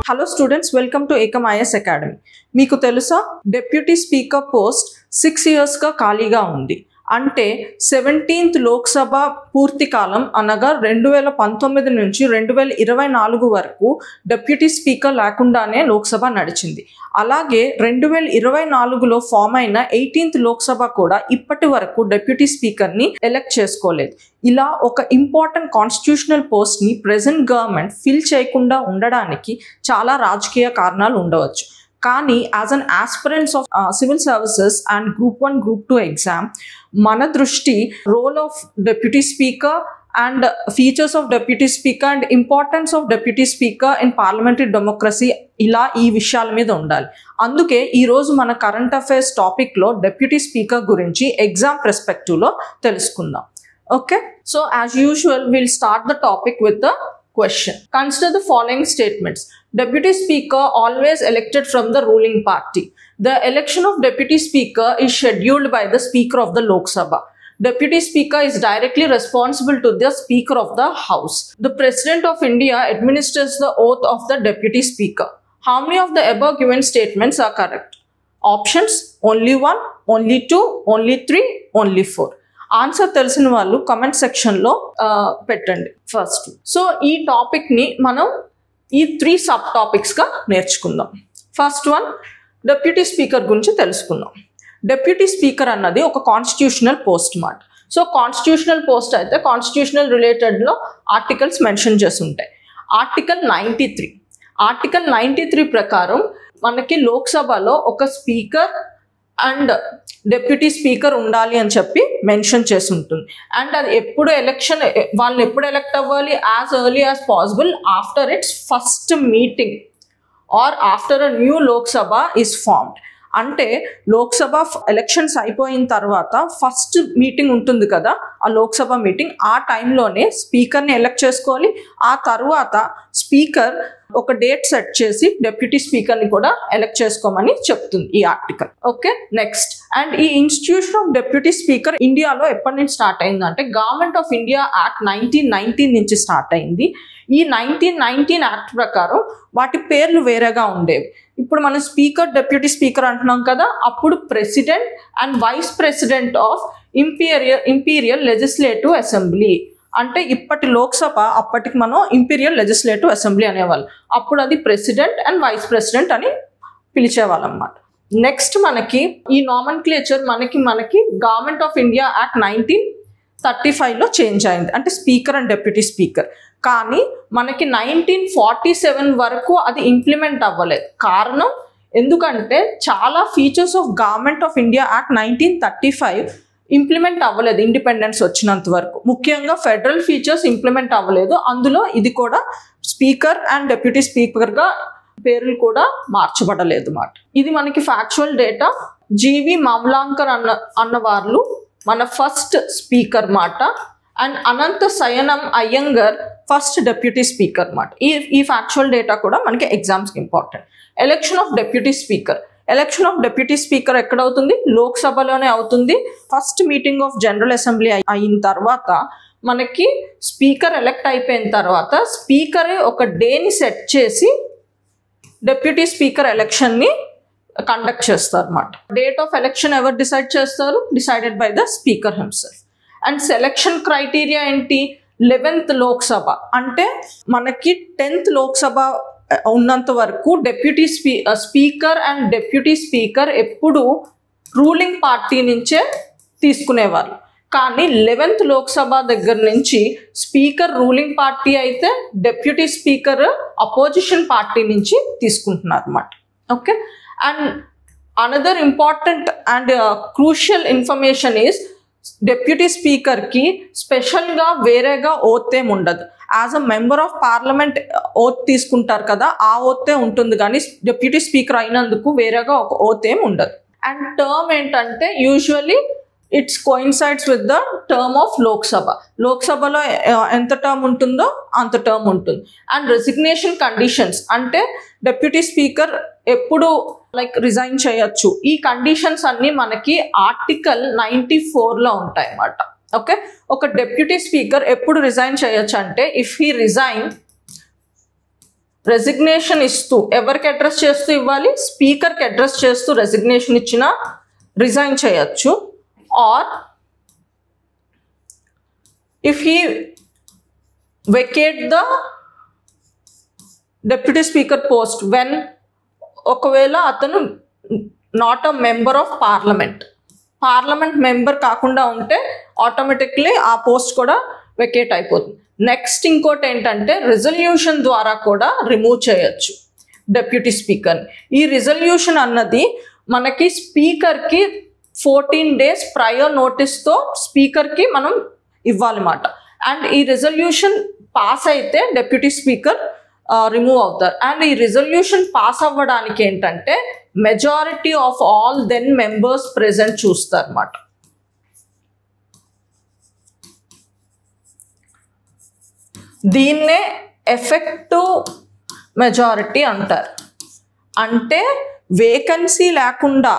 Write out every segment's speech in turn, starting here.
Hello students, welcome to Ekam IS Academy. మీకు తెలుసా deputy speaker post 6 years గా ఖాళీగా ఉంది. అంటే 17th లోక్సభ పూర్తి కాలం అనగా 2019 నుంచి 2024 వరకు డెప్యూటీ స్పీకర్ లేకుండానే లోక్సభ నడిచింది. అలాగే 2024లో ఫామ్ అయిన 18th లోక్సభ కూడా ఇప్పటి వరకు డెప్యూటీ స్పీకర్ని ఎలెక్ట్ చేసుకోలేదు. ఇలా ఒక ఇంపార్టెంట్ కాన్స్టిట్యూషనల్ పోస్ట్ని ప్రెజెంట్ గవర్నమెంట్ ఫిల్ చేయకుండా ఉండడానికి చాలా రాజకీయ కారణాలు ఉండవచ్చు. కానీ as an aspirants of civil services and group 1 group 2 exam మన దృష్టి role of deputy speaker and features of deputy speaker and importance of deputy speaker in parliamentary democracy ఇలా ఈ విషయాల మీద ఉండాలి. అందుకే ఈరోజు మన కరెంట్ అఫైర్స్ టాపిక్లో డెప్యూటీ స్పీకర్ గురించి ఎగ్జామ్ పర్స్పెక్టివ్లో తెలుసుకుందాం. Okay, so as usual we'll start the topic with the question. Consider the following statements. Deputy Speaker always elected from the ruling party. The election of Deputy Speaker is scheduled by the Speaker of the Lok Sabha. Deputy Speaker is directly responsible to the Speaker of the House. The President of India administers the oath of the Deputy Speaker. How many of the above given statements are correct? Options: only 1, only 2, only 3, only 4. Answer తెలిసిన వాళ్ళు comment సెక్షన్లో పెట్టండి first. So ఈ టాపిక్ని మనం ఈ 3 sub టాపిక్స్గా నేర్చుకుందాం. First one, deputy speaker గురించి తెలుసుకుందాం. డెప్యూటీ స్పీకర్ అన్నది ఒక కాన్స్టిట్యూషనల్ పోస్ట్ మాట. సో కాన్స్టిట్యూషనల్ పోస్ట్ అయితే కాన్స్టిట్యూషనల్ రిలేటెడ్లో ఆర్టికల్స్ మెన్షన్ చేసి ఉంటాయి. ఆర్టికల్ 93 ప్రకారం మనకి లోక్సభలో ఒక స్పీకర్ అండ్ డెప్యూటీ స్పీకర్ ఉండాలి అని చెప్పి మెన్షన్ చేసి ఉంటుంది. అండ్ అది ఎప్పుడు ఎలక్షన్ వాళ్ళని ఎప్పుడు ఎలెక్ట్ అవ్వాలి? As early as possible after its first meeting or after a new Lok Sabha is formed. అంటే లోక్సభ ఎలక్షన్స్ అయిపోయిన తర్వాత ఫస్ట్ మీటింగ్ ఉంటుంది కదా, ఆ లోక్సభ మీటింగ్, ఆ టైంలోనే స్పీకర్ని ఎలెక్ట్ చేసుకోవాలి. ఆ తర్వాత స్పీకర్ ఒక డేట్ సెట్ చేసి డెప్యూటీ స్పీకర్ని కూడా ఎలెక్ట్ చేసుకోమని చెప్తుంది ఈ ఆర్టికల్. Okay, next. అండ్ ఈ ఇన్స్టిట్యూషన్ ఆఫ్ డెప్యూటీ స్పీకర్ ఇండియాలో ఎప్పటి నుంచి స్టార్ట్ అయిందంటే గవర్నమెంట్ ఆఫ్ ఇండియా యాక్ట్ 1919 నుంచి స్టార్ట్ అయింది. ఈ 1919 యాక్ట్ ప్రకారం వాటి పేర్లు వేరేగా ఉండేవి. ఇప్పుడు మనం స్పీకర్ డెప్యూటీ స్పీకర్ అంటున్నాం కదా, అప్పుడు president and vice president of imperial legislative assembly. అంటే ఇప్పటి లోక్సభ అప్పటికి మనం ఇంపీరియల్ లెజిస్లేటివ్ అసెంబ్లీ అనేవాళ్ళు. అప్పుడు అది ప్రెసిడెంట్ అండ్ వైస్ ప్రెసిడెంట్ అని పిలిచేవాళ్ళం అన్నమాట. నెక్స్ట్ మనకి ఈ నామన్క్లేచర్ మనకి గవర్నమెంట్ ఆఫ్ ఇండియా యాక్ట్ 1935లో చేంజ్ అయింది, అంటే స్పీకర్ అండ్ డెప్యూటీ స్పీకర్. కానీ మనకి 1947 వరకు అది ఇంప్లిమెంట్ అవ్వలేదు. కారణం ఎందుకంటే చాలా features of government of India act 1935 implement అవ్వలేదు ఇండిపెండెన్స్ వచ్చినంత వరకు. ముఖ్యంగా ఫెడరల్ ఫీచర్స్ ఇంప్లిమెంట్ అవ్వలేదు. అందులో ఇది కూడా స్పీకర్ అండ్ డెప్యూటీ స్పీకర్గా పేర్లు కూడా మార్చబడలేదు మాట. ఇది మనకి ఫ్యాక్చువల్ డేటా. జీవి మామ్లాంకర్ అన్న వాళ్ళు మన ఫస్ట్ స్పీకర్ మాట. And Ananthasayanam Ayyangar first deputy speaker మాట. ఈ ఫ్యాక్చువల్ డేటా కూడా మనకి ఎగ్జామ్స్కి important. Election of deputy speaker ఎక్కడ అవుతుంది? లోక్సభలోనే అవుతుంది. First meeting of general assembly అయిన తర్వాత మనకి స్పీకర్ ఎలెక్ట్ అయిపోయిన తర్వాత స్పీకరే ఒక డేని సెట్ చేసి డెప్యూటీ స్పీకర్ ఎలక్షన్ని కండక్ట్ చేస్తారు అన్నమాట. డేట్ ఆఫ్ ఎలక్షన్ ఎవరు డిసైడ్ చేస్తారు? Decided by the speaker himself. And selection criteria ఏంటి? 11th లోక్సభ. అంటే మనకి 10th లోక్సభ ఉన్నంత వరకు deputy speaker and deputy speaker ఎప్పుడు రూలింగ్ పార్టీ నుంచే తీసుకునేవారు. కానీ 11th లోక్సభ దగ్గర నుంచి స్పీకర్ రూలింగ్ పార్టీ అయితే డెప్యూటీ స్పీకర్ అపోజిషన్ పార్టీ నుంచి తీసుకుంటున్నారు అన్నమాట. Okay, and another important and crucial information is deputy స్పీకర్కి స్పెషల్గా వేరేగా ఓత్ ఏం ఉండదు. As a member of parliament oath తీసుకుంటారు కదా, ఆ ఓతే ఉంటుంది. కానీ డెప్యూటీ స్పీకర్ అయినందుకు వేరేగా ఒక ఓత్ ఏం ఉండదు. అండ్ టర్మ్ ఏంటంటే usually it's coincides with the term of Lok Sabha. లోక్సభలో ఎంత టర్మ్ ఉంటుందో అంత టర్మ్ ఉంటుంది. అండ్ రెసిగ్నేషన్ కండిషన్స్ అంటే డెప్యూటీ స్పీకర్ ఎప్పుడు రిజైన్ చేయొచ్చు. ఈ కండిషన్స్ అన్నీ మనకి ఆర్టికల్ 94లో ఉంటాయి అన్నమాట. ఓకే, ఒక డెప్యూటీ స్పీకర్ ఎప్పుడు రిజైన్ చేయొచ్చు అంటే ఇఫ్ హీ రిజైన్ రెసిగ్నేషన్ ఇస్తూ ఎవరికి అడ్రస్ చేస్తూ ఇవ్వాలి, స్పీకర్కి అడ్రస్ చేస్తూ రెసిగ్నేషన్ ఇచ్చినా రిజైన్ చేయొచ్చు. Or if he vacate the deputy speaker post when ఒకవేళ అతను not a member of parliament member కాకుండా ఉంటే ఆటోమేటిక్లీ ఆ పోస్ట్ కూడా వెకేట్ అయిపోతుంది. నెక్స్ట్ ఇంకోటి ఏంటంటే రిజల్యూషన్ ద్వారా కూడా రిమూవ్ చేయొచ్చు డెప్యూటీ స్పీకర్ని. ఈ రిజల్యూషన్ అన్నది మనకి స్పీకర్కి 14 days ప్రయర్ నోటీస్తో స్పీకర్కి మనం ఇవ్వాలన్నమాట. అండ్ ఈ రిజల్యూషన్ పాస్ అయితే డెప్యూటీ స్పీకర్ రిమూవ్ అవుతారు. అండ్ ఈ రిజల్యూషన్ పాస్ అవ్వడానికి ఏంటంటే majority of all then members present చూస్తారు అన్నమాట. దీన్నే ఎఫెక్టివ్ మెజారిటీ అంటారు. అంటే వేకెన్సీ లేకుండా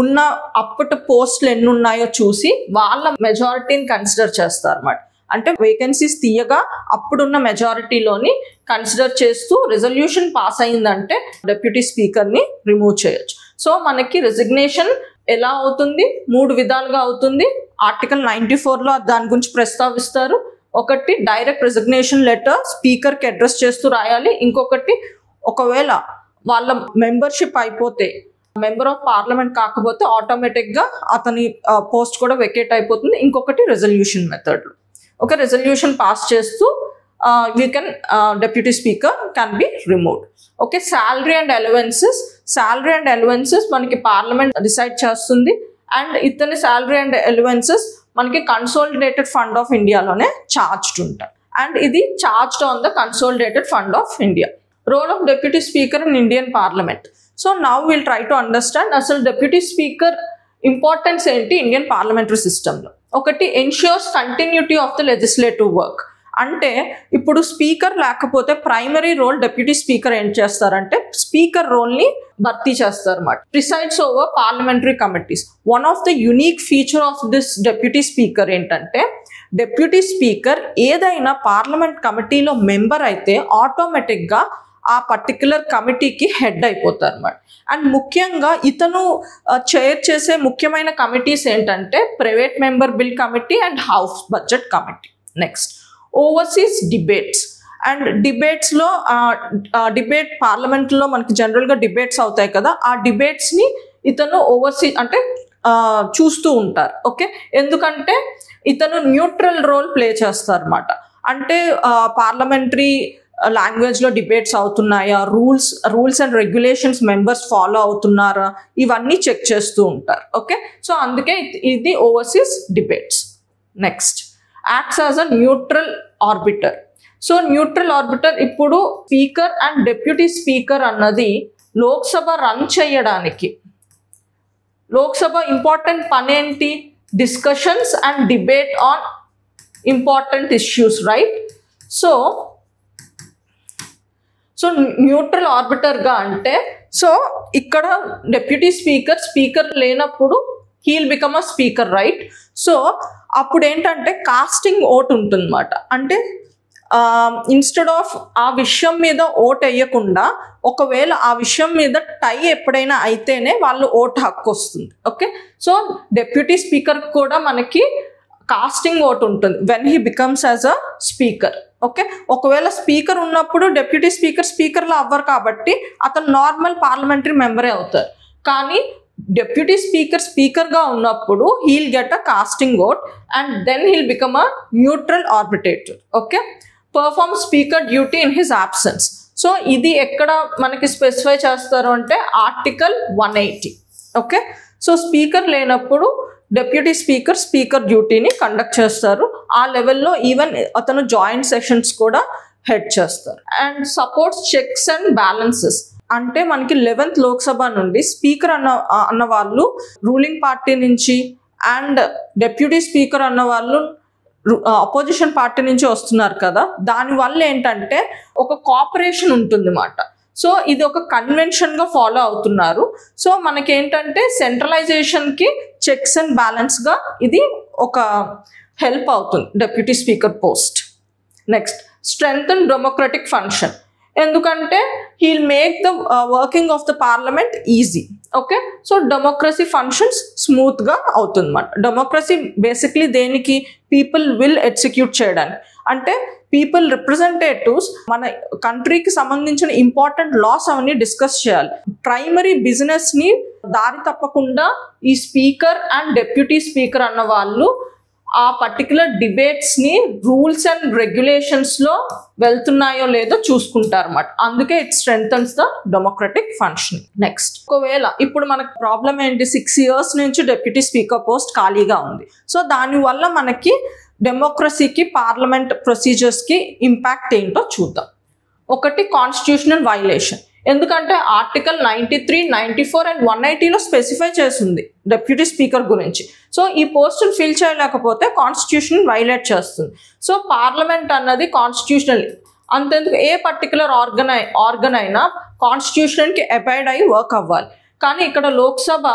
ఉన్న అప్పటి పోస్టులు ఎన్ని ఉన్నాయో చూసి వాళ్ళ మెజారిటీని కన్సిడర్ చేస్తారు అన్నమాట. అంటే వేకెన్సీస్ తీయగా అప్పుడున్న మెజారిటీలోని కన్సిడర్ చేస్తూ రిజల్యూషన్ పాస్ అయిందంటే డెప్యూటీ స్పీకర్ని రిమూవ్ చేయొచ్చు. సో మనకి రెసిగ్నేషన్ ఎలా అవుతుంది, 3 విధాలుగా అవుతుంది. ఆర్టికల్ 94లో దాని గురించి ప్రస్తావిస్తారు. ఒకటి డైరెక్ట్ రెసిగ్నేషన్ లెటర్ స్పీకర్కి అడ్రస్ చేస్తూ రాయాలి. ఇంకొకటి ఒకవేళ వాళ్ళ మెంబర్షిప్ అయిపోతే మెంబర్ ఆఫ్ పార్లమెంట్ కాకపోతే ఆటోమేటిక్గా అతని పోస్ట్ కూడా వెకేట్ అయిపోతుంది. ఇంకొకటి రెజల్యూషన్ మెథడ్లో ఒక రెజల్యూషన్ పాస్ చేస్తూ we can deputy speaker can be removed. Okay, salary and allowances మనకి పార్లమెంట్ డిసైడ్ చేస్తుంది. అండ్ ఇతని శాలరీ అండ్ అలవెన్సెస్ మనకి కన్సాలిడేటెడ్ ఫండ్ ఆఫ్ ఇండియాలోనే చార్జ్డ్ ఉంటాయి. అండ్ ఇది charged on the consolidated fund of India. Role of deputy speaker in Indian parliament. So now will try to understand అసలు deputy speaker importance ఏంటి Indian parliamentary సిస్టంలో. ఒకటి, ensures continuity of the legislative work. అంటే ఇప్పుడు speaker లేకపోతే primary role deputy speaker ఏం చేస్తారంటే speaker రోల్ని భర్తీ చేస్తారు అన్నమాట. Presides over parliamentary committees. One of the unique feature of this deputy speaker ఏంటంటే డెప్యూటీ స్పీకర్ ఏదైనా పార్లమెంట్ కమిటీలో మెంబర్ అయితే ఆటోమేటిక్గా ఆ పర్టికులర్ కమిటీకి హెడ్ అయిపోతారు అన్నమాట. అండ్ ముఖ్యంగా ఇతను చైర్ చేసే ముఖ్యమైన కమిటీస్ ఏంటంటే private member bill committee and house budget committee. Next, oversees debates. And డిబేట్స్లో డిబేట్ పార్లమెంట్లో మనకి జనరల్గా డిబేట్స్ అవుతాయి కదా, ఆ డిబేట్స్ని ఇతను అంటే చూస్తూ ఉంటారు. ఓకే, ఎందుకంటే ఇతను న్యూట్రల్ రోల్ ప్లే చేస్తారు అన్నమాట. అంటే పార్లమెంటరీ లాంగ్వేజ్లో డిబేట్స్ అవుతున్నాయా, rules and regulations members follow అవుతున్నారా, ఇవన్నీ చెక్ చేస్తూ ఉంటారు. ఓకే, సో అందుకే ఇది oversees debates. Next, acts as a neutral arbiter. So neutral arbiter ఇప్పుడు స్పీకర్ అండ్ డెప్యూటీ స్పీకర్ అన్నది లోక్సభ రన్ చేయడానికి, లోక్సభ ఇంపార్టెంట్ పని ఏంటి, discussions and debate on important issues, right. So న్యూట్రల్ ఆర్బిటర్గా అంటే సో ఇక్కడ డెప్యూటీ స్పీకర్ లేనప్పుడు he'll become a speaker, right. So అప్పుడు ఏంటంటే కాస్టింగ్ ఓట్ ఉంటుందన్నమాట. అంటే ఇన్స్టెడ్ ఆఫ్ ఆ విషయం మీద ఓట్ వేయకుండా ఒకవేళ ఆ విషయం మీద టై ఎప్పుడైనా అయితేనే వాళ్ళు ఓట్ హక్కు వస్తుంది. ఓకే, సో డెప్యూటీ స్పీకర్ కూడా మనకి కాస్టింగ్ ఓట్ ఉంటుంది when he becomes as a speaker. Okay, ఒకవేళ స్పీకర్ ఉన్నప్పుడు డెప్యూటీ స్పీకర్లో అవ్వరు కాబట్టి అతను నార్మల్ పార్లమెంటరీ మెంబరే అవుతారు. కానీ డెప్యూటీ స్పీకర్గా ఉన్నప్పుడు he'll get a casting vote and then he'll become a neutral arbitrator. Okay, perform speaker duty in his absence. So ఇది ఎక్కడ మనకి స్పెసిఫై చేస్తారు అంటే ఆర్టికల్ 180. ఓకే, సో స్పీకర్ లేనప్పుడు డెప్యూటీ స్పీకర్ డ్యూటీని కండక్ట్ చేస్తారు. ఆ లెవెల్లో ఈవెన్ అతను జాయింట్ సెషన్స్ కూడా హెడ్ చేస్తారు. And supports checks and balances. అంటే మనకి 11th లోక్సభ నుండి స్పీకర్ అన్న వాళ్ళు రూలింగ్ పార్టీ నుంచి అండ్ డెప్యూటీ స్పీకర్ అన్న వాళ్ళు అపోజిషన్ పార్టీ నుంచి వస్తున్నారు కదా, దానివల్ల ఏంటంటే ఒక కోఆపరేషన్ ఉంటుంది అన్నమాట. సో ఇది ఒక కన్వెన్షన్గా ఫాలో అవుతున్నారు. సో మనకేంటంటే సెంట్రలైజేషన్కి చెక్స్ అండ్ బ్యాలెన్స్గా ఇది ఒక హెల్ప్ అవుతుంది deputy speaker post. Next, strengthen democratic function. ఎందుకంటే he'll make the working of the parliament easy. Okay, so democracy functions స్మూత్గా అవుతుంది అన్నమాట. డెమోక్రసీ బేసిక్లీ దేనికి, పీపుల్ విల్ ఎగ్జిక్యూట్ చేయడానికి. అంటే పీపుల్ రిప్రజెంటేటివ్స్ మన కంట్రీకి సంబంధించిన ఇంపార్టెంట్ లాస్ అవన్నీ డిస్కస్ చేయాలి. ప్రైమరీ బిజినెస్ని దారి తప్పకుండా ఈ స్పీకర్ అండ్ డెప్యూటీ స్పీకర్ అన్న వాళ్ళు ఆ పర్టికులర్ డిబేట్స్ని రూల్స్ అండ్ రెగ్యులేషన్స్లో వెళ్తున్నాయో లేదో చూసుకుంటారు అన్నమాట. అందుకే it strengthens the democratic functioning. Next, ఒకవేళ ఇప్పుడు మనకు ప్రాబ్లం ఏంటి, 6 years నుంచి డెప్యూటీ స్పీకర్ పోస్ట్ ఖాళీగా ఉంది. సో దానివల్ల మనకి డెమోక్రసీకి, పార్లమెంట్ ప్రొసీజర్స్కి ఇంపాక్ట్ ఏంటో చూద్దాం. ఒకటి, కాన్స్టిట్యూషనల్ వైలేషన్. ఎందుకంటే ఆర్టికల్ 93, 94 అండ్ 180లో స్పెసిఫై చేస్తుంది డెప్యూటీ స్పీకర్ గురించి. సో ఈ పోస్టులు ఫిల్ చేయలేకపోతే కాన్స్టిట్యూషన్ వైలేట్ చేస్తుంది. సో పార్లమెంట్ అన్నది కాన్స్టిట్యూషనల్, అంతెందుకు ఏ పర్టికులర్ ఆర్గన్ అయినా కాన్స్టిట్యూషన్కి అబైడ్ అయ్యి వర్క్ అవ్వాలి. కానీ ఇక్కడ లోక్సభ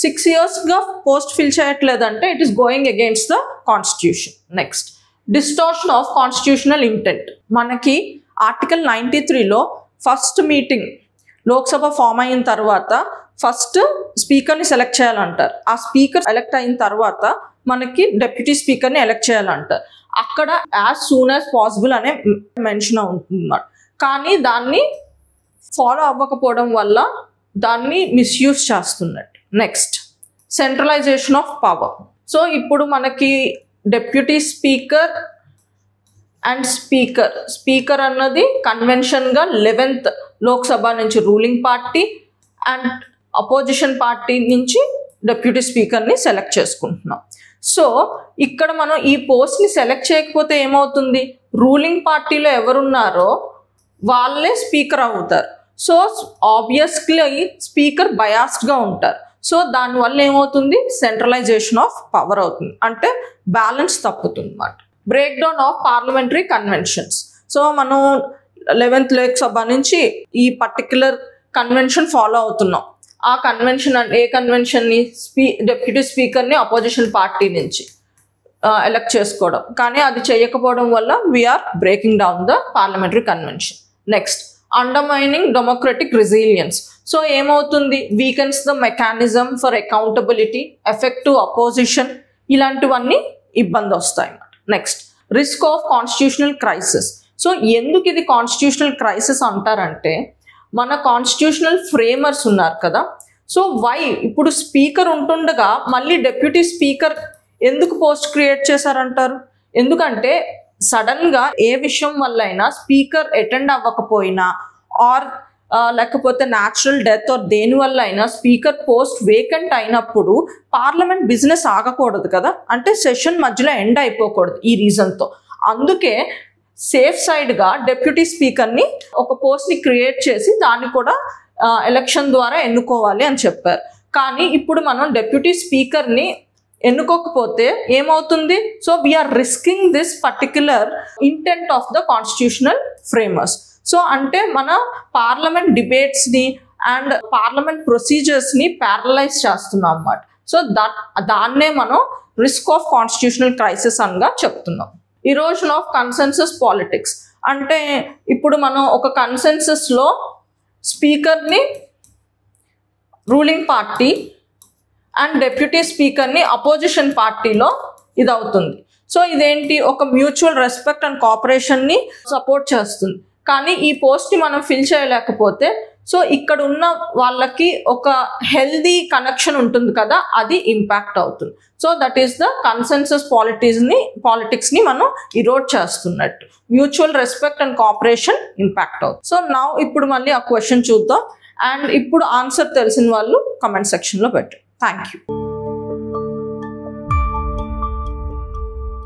6 yearsగా పోస్ట్ ఫిల్ చేయట్లేదంటే it is going against the constitution. Next, distortion of constitutional intent. మనకి ఆర్టికల్ 93లో ఫస్ట్ మీటింగ్ లోక్సభ ఫామ్ అయిన తర్వాత ఫస్ట్ స్పీకర్ని సెలెక్ట్ చేయాలంటారు. ఆ స్పీకర్ ఎలక్ట్ అయిన తర్వాత మనకి డెప్యూటీ స్పీకర్ని ఎలక్ట్ చేయాలంటారు. అక్కడ యాజ్ సూన్ యాజ్ పాసిబుల్ అనే మెన్షన్ ఉంటున్నాడు. కానీ దాన్ని ఫాలో అవ్వకపోవడం వల్ల దాన్ని మిస్యూజ్ చేస్తున్నట్టు. Next, centralisation of power. So ఇప్పుడు మనకి డెప్యూటీ స్పీకర్ అండ్ స్పీకర్ అన్నది కన్వెన్షన్గా 11th లోక్సభ నుంచి ruling party and opposition party నుంచి డెప్యూటీ స్పీకర్ని సెలెక్ట్ చేసుకుంటున్నాం. సో ఇక్కడ మనం ఈ పోస్ట్ని సెలెక్ట్ చేయకపోతే ఏమవుతుంది, రూలింగ్ పార్టీలో ఎవరున్నారో వాళ్ళే స్పీకర్ అవుతారు. సో ఆబ్వియస్లీ స్పీకర్ బయాస్డ్గా ఉంటారు. సో దానివల్ల ఏమవుతుంది, సెంట్రలైజేషన్ ఆఫ్ పవర్ అవుతుంది, అంటే బ్యాలెన్స్ తప్పుతుంది అన్నమాట. Break down of parliamentary conventions. So మనం 11th లోక్సభ నుంచి ఈ పర్టిక్యులర్ కన్వెన్షన్ ఫాలో అవుతున్నాం. ఆ కన్వెన్షన్ ఏ కన్వెన్షన్ని, డెప్యూటీ స్పీకర్ని అపోజిషన్ పార్టీ నుంచి ఎలక్ట్ చేసుకోవడం. కానీ అది చేయకపోవడం వల్ల we're breaking down the parliamentary convention. Next, undermining democratic resilience. So ఏమవుతుంది, weakens the mechanism for accountability, effective opposition, ఇలాంటివన్నీ ఇబ్బంది వస్తాయి. Next, risk of constitutional crisis. So ఎందుకు ఇది కాన్స్టిట్యూషనల్ క్రైసిస్ అంటారంటే, మన కాన్స్టిట్యూషనల్ ఫ్రేమర్స్ ఉన్నారు కదా, సో ఇప్పుడు స్పీకర్ ఉంటుండగా మళ్ళీ డెప్యూటీ స్పీకర్ ఎందుకు పోస్ట్ క్రియేట్ చేశారంటారు? ఎందుకంటే సడన్గా ఏ విషయం వల్ల అయినా స్పీకర్ అటెండ్ అవ్వకపోయినా ఆర్ లేకపోతే న్యాచురల్ డెత్ ఆర్ దేనివల్ల అయినా స్పీకర్ పోస్ట్ వేకెంట్ అయినప్పుడు పార్లమెంట్ బిజినెస్ ఆగకూడదు కదా, అంటే సెషన్ మధ్యలో ఎండ్ అయిపోకూడదు ఈ రీజన్తో. అందుకే సేఫ్ సైడ్గా డెప్యూటీ స్పీకర్ని ఒక పోస్ట్ని క్రియేట్ చేసి దాన్ని కూడా ఎలక్షన్ ద్వారా ఎన్నుకోవాలి అని చెప్పారు. కానీ ఇప్పుడు మనం డెప్యూటీ స్పీకర్ని ఎన్నుకోకపోతే ఏమవుతుంది, so we're risking this particular intent of the constitutional framers. So అంటే మన పార్లమెంట్ డిబేట్స్ని అండ్ పార్లమెంట్ ప్రొసీజర్స్ని ప్యారలైజ్ చేస్తున్నాం అన్నమాట. సో దాన్నే మనం రిస్క్ ఆఫ్ కాన్స్టిట్యూషనల్ క్రైసిస్ అనగా చెప్తున్నాం. ఇరోషన్ ఆఫ్ కన్సెన్సస్ పాలిటిక్స్ అంటే ఇప్పుడు మనం ఒక కన్సెన్సస్లో స్పీకర్ని రూలింగ్ పార్టీ అండ్ డెప్యూటీ స్పీకర్ని అపోజిషన్ పార్టీలో ఇది అవుతుంది. సో ఇదేంటి, ఒక మ్యూచువల్ రెస్పెక్ట్ అండ్ కోఆపరేషన్ని సపోర్ట్ చేస్తుంది. కానీ ఈ పోస్ట్ని మనం ఫిల్ చేయలేకపోతే సో ఇక్కడ ఉన్న వాళ్ళకి ఒక హెల్దీ కనెక్షన్ ఉంటుంది కదా, అది ఇంపాక్ట్ అవుతుంది. So that is the consensus పాలిటిక్స్ని మనం ఇరోడ్ చేస్తున్నట్టు. Mutual respect and cooperation impact అవుతుంది. సో ఇప్పుడు మళ్ళీ ఆ క్వశ్చన్ చూద్దాం. అండ్ ఇప్పుడు ఆన్సర్ తెలిసిన వాళ్ళు కమెంట్ సెక్షన్లో పెట్టండి. Thank you.